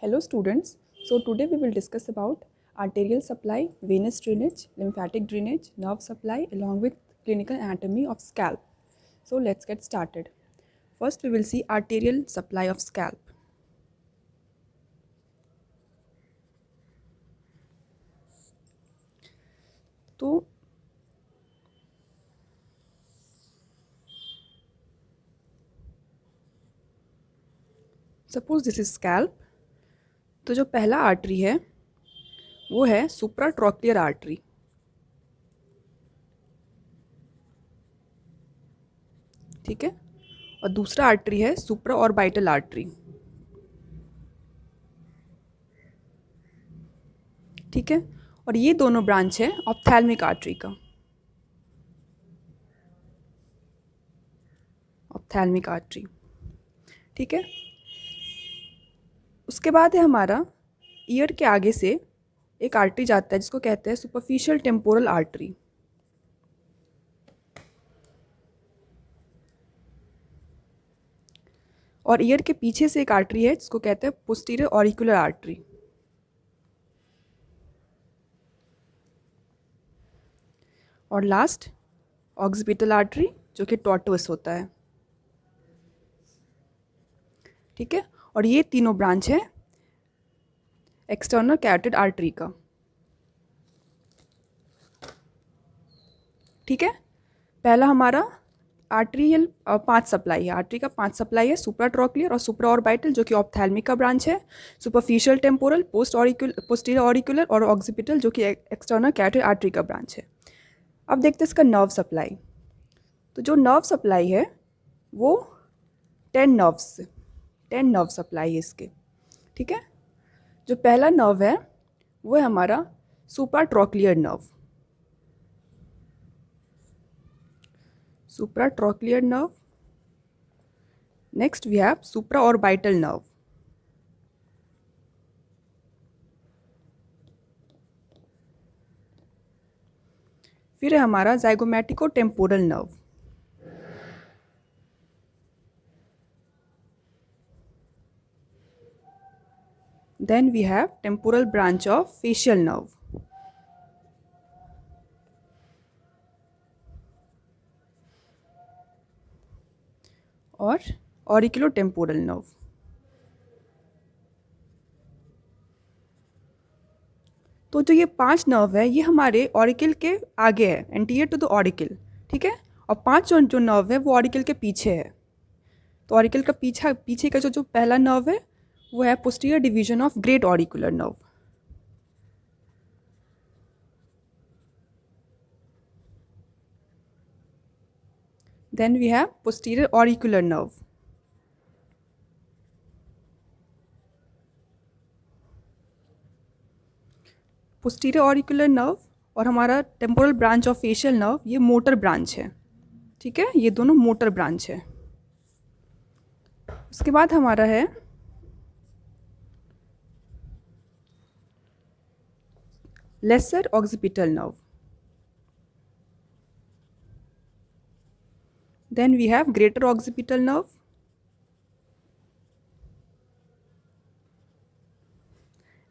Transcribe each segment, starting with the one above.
Hello students, so today we will discuss about arterial supply, venous drainage, lymphatic drainage, nerve supply along with clinical anatomy of scalp. So let's get started. First we will see arterial supply of scalp. तो suppose this is scalp. तो जो पहला artery है वो है supratrochlear artery. ठीक है, और दूसरा आर्टरी है सुप्रा ऑर्बिटल आर्टरी। ठीक है, और ये दोनों ब्रांच है ऑप्थैल्मिक आर्टरी का। Ophthalmic artery. ठीक है, उसके बाद है हमारा ईयर के आगे से एक आर्टरी जाता है जिसको कहते हैं सुपरफिशियल टेम्पोरल आर्टरी। और ईयर के पीछे से एक आर्टरी है जिसको कहते हैं पोस्टीरियर ऑरिकुलर आर्टरी। और लास्ट ऑक्सीपिटल आर्टरी जो कि टॉर्टुअस होता है। ठीक है, और ये तीनों ब्रांच है एक्सटर्नल कैरोटिड आर्टरी का। ठीक है, पहला हमारा आर्टरियल 5 सप्लाई है। आर्टरी का 5 सप्लाई है, सुप्राट्रोक्लियर और सुप्रा ऑर्बिटल जो कि ऑप्थैल्मिक का ब्रांच है, सुपरफिशियल टेम्पोरल, पोस्टीरियर ऑरिकुलर और ऑक्सीपिटल जो कि एक्सटर्नल कैरोटिड आर्टरी का ब्रांच है। अब देखते हैं इसका नर्व सप्लाई। तो जो नर्व सप्लाई है वो 10 नर्व सप्लाई है इसके। ठीक है, जो पहला नर्व है वो है हमारा supratrochlear nerve. Supratrochlear nerve. Next we have supraorbital nerve. फिर है हमारा zygomaticotemporal nerve. Then we have temporal branch of facial nerve. और ऑरिकुलो टेम्पोरल नर्व। तो जो ये 5 नर्व है ये हमारे ऑरिकल के आगे है, एंटीरियर टू द ऑरिकल। ठीक है, और 5 जो नर्व है वो ऑरिकल के पीछे है। तो ऑरिकल का पीछे का जो पहला नर्व है वो है posterior division of great auricular nerve. Then we have posterior auricular nerve. Posterior auricular nerve और हमारा temporal branch of facial nerve ये मोटर ब्रांच है। ठीक है, ये दोनों मोटर ब्रांच है। उसके बाद हमारा है lesser occipital nerve. Then we have greater occipital nerve.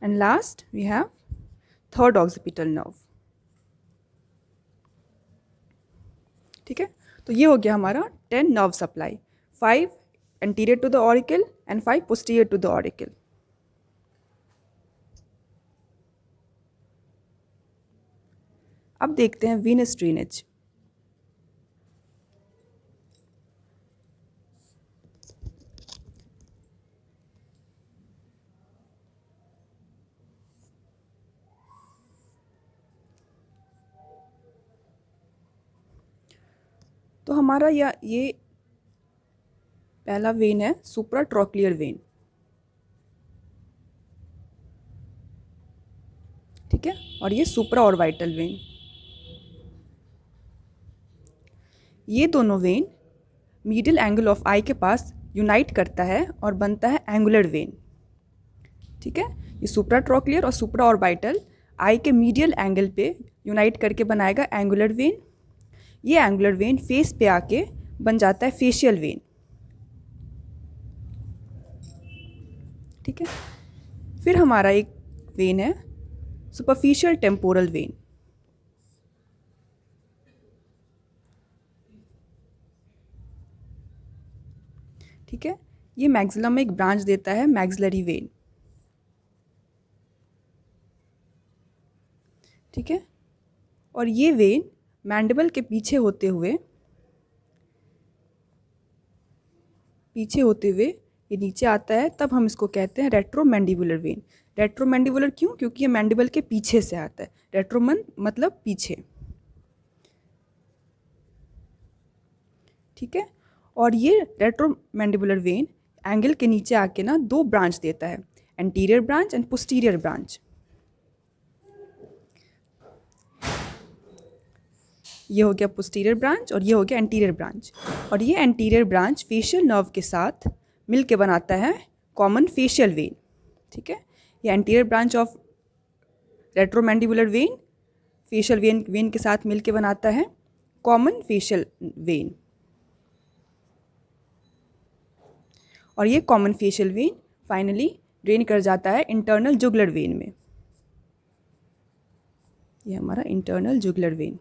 And last we have third occipital nerve. ठीक है, तो ये हो गया हमारा 10 nerve supply, 5 anterior to the auricle and 5 posterior to the auricle. अब देखते हैं वीनस ड्रेनेज। तो हमारा ये पहला वेन है सुप्राट्रोक्लियर वेन। ठीक है, और ये सुप्रा ऑर्बिटल वेन। ये दोनों वेन मीडियल एंगल ऑफ आई के पास यूनाइट करता है और बनता है एंगुलर वेन। ठीक है, ये सुप्राट्रोक्लियर और सुप्रा ऑर्बिटल आई के मीडियल एंगल पे यूनाइट करके बनाएगा एंगुलर वेन। ये एंगुलर वेन फेस पे आके बन जाता है फेशियल वेन। ठीक है, फिर हमारा एक वेन है सुपरफिशियल टेम्पोरल वेन। ठीक है, ये मैक्सिलम में एक ब्रांच देता है, मैक्सिलरी वेन। ठीक है, और ये वेन मैंडिबल के पीछे होते हुए ये नीचे आता है, तब हम इसको कहते हैं रेट्रोमैंडिबुलर वेन। रेट्रोमैंडिबुलर क्यों? क्योंकि ये मैंडिबल के पीछे से आता है। रेट्रोमन मतलब पीछे। ठीक है, और ये रेट्रोमैंडिबुलर वेन एंगल के नीचे आके ना दो ब्रांच देता है, anterior branch and posterior branch. ये हो गया पोस्टीरियर ब्रांच और ये हो गया एंटीरियर ब्रांच। और ये एंटीरियर ब्रांच फेशियल नर्व के साथ मिल के बनाता है कॉमन फेशियल वेन। ठीक है, ये anterior branch of retromandibular vein facial vein के साथ मिल के बनाता है कॉमन फेशियल वेन। और ये common facial vein finally drain कर जाता है इंटरनल जुगुलर वेन में। ये हमारा इंटरनल जुगुलर वेन।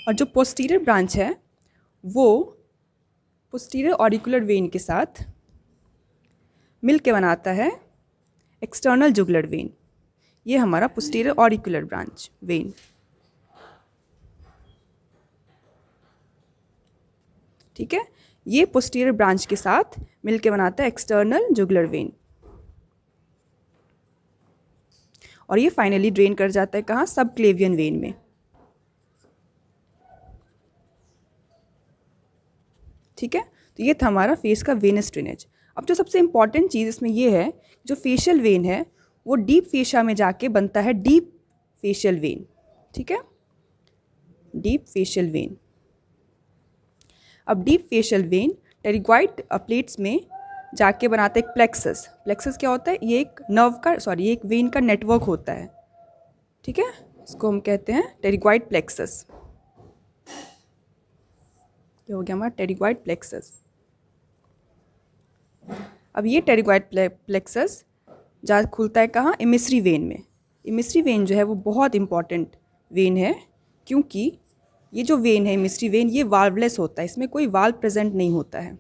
और जो पोस्टीरियर ब्रांच है वो पोस्टीरियर ऑरिकुलर वेन के साथ मिल के बनाता है एक्सटर्नल जुगुलर वेन। ये हमारा पोस्टीरियर ऑरिकुलर ब्रांच वेन। ठीक है, ये पोस्टीरियर ब्रांच के साथ मिल के बनाता है एक्सटर्नल जुगुलर वेन। और ये फाइनली ड्रेन कर जाता है कहाँ? सबक्लेवियन वेन में। ठीक है, तो ये था हमारा फेस का वेनस ड्रेनेज। अब जो सबसे इंपॉर्टेंट चीज़ इसमें ये है, जो फेशियल वेन है वो डीप फेशिया में जाके बनता है डीप फेशियल वेन। ठीक है, डीप फेशियल वेन। अब deep facial vein pterygoid plates में जाके बनाता है एक प्लेक्सस। प्लेक्सस क्या होता है? ये एक नर्व का ये एक वेन का नेटवर्क होता है। ठीक है, इसको हम कहते हैं टेरिगॉइड प्लेक्सस। ये हो गया हमारा टेरिगॉइड प्लेक्सस। अब ये टेरिगॉइड प्लेक्सस जा खुलता है कहाँ? इमिसरी वेन में। इमिसरी वेन जो है वो बहुत इंपॉर्टेंट वेन है, क्योंकि ये जो वेन है इमिसरी वेन ये वाल्वलेस होता है, इसमें कोई वाल्व प्रेजेंट नहीं होता है।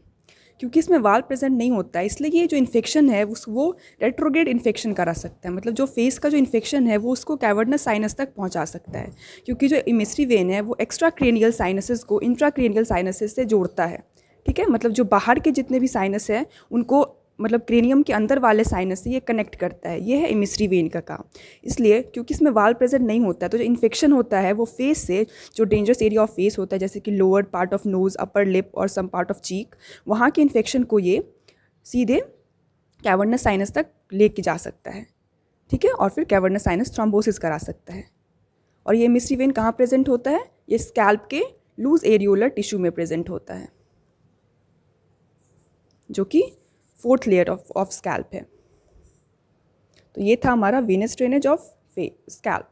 क्योंकि इसमें वाल्व प्रेजेंट नहीं होता है इसलिए ये जो इन्फेक्शन है वो रेट्रोग्रेड इन्फेक्शन करा सकता है। मतलब जो फेस का जो इन्फेक्शन है वो उसको कैवर्नस साइनस तक पहुंचा सकता है, क्योंकि जो इमिसरी वेन है वो एक्स्ट्रा क्रेनियल साइनसेस को इंट्राक्रेनियल साइनसेस से जोड़ता है। ठीक है, मतलब जो बाहर के जितने भी साइनस हैं उनको मतलब क्रेनियम के अंदर वाले साइनस से ये कनेक्ट करता है। ये है इमिसरी वेन का काम। इसलिए क्योंकि इसमें वाल्व प्रेजेंट नहीं होता है तो जो इन्फेक्शन होता है वो फेस से, जो डेंजरस एरिया ऑफ फेस होता है जैसे कि lower part of nose, upper lip और सम पार्ट ऑफ चीक, वहाँ के इन्फेक्शन को ये सीधे कैवर्नस साइनस तक लेके जा सकता है। ठीक है, और फिर कैवर्नस साइनस थ्रोम्बोसिस करा सकता है। और ये इमिसरी वेन कहाँ प्रेजेंट होता है? ये स्कैल्प के लूज एरियोलर टिश्यू में प्रेजेंट होता है, जो कि 4th लेयर ऑफ स्कैल्प है। तो ये था हमारा वेनस ड्रेनेज ऑफ स्कैल्प।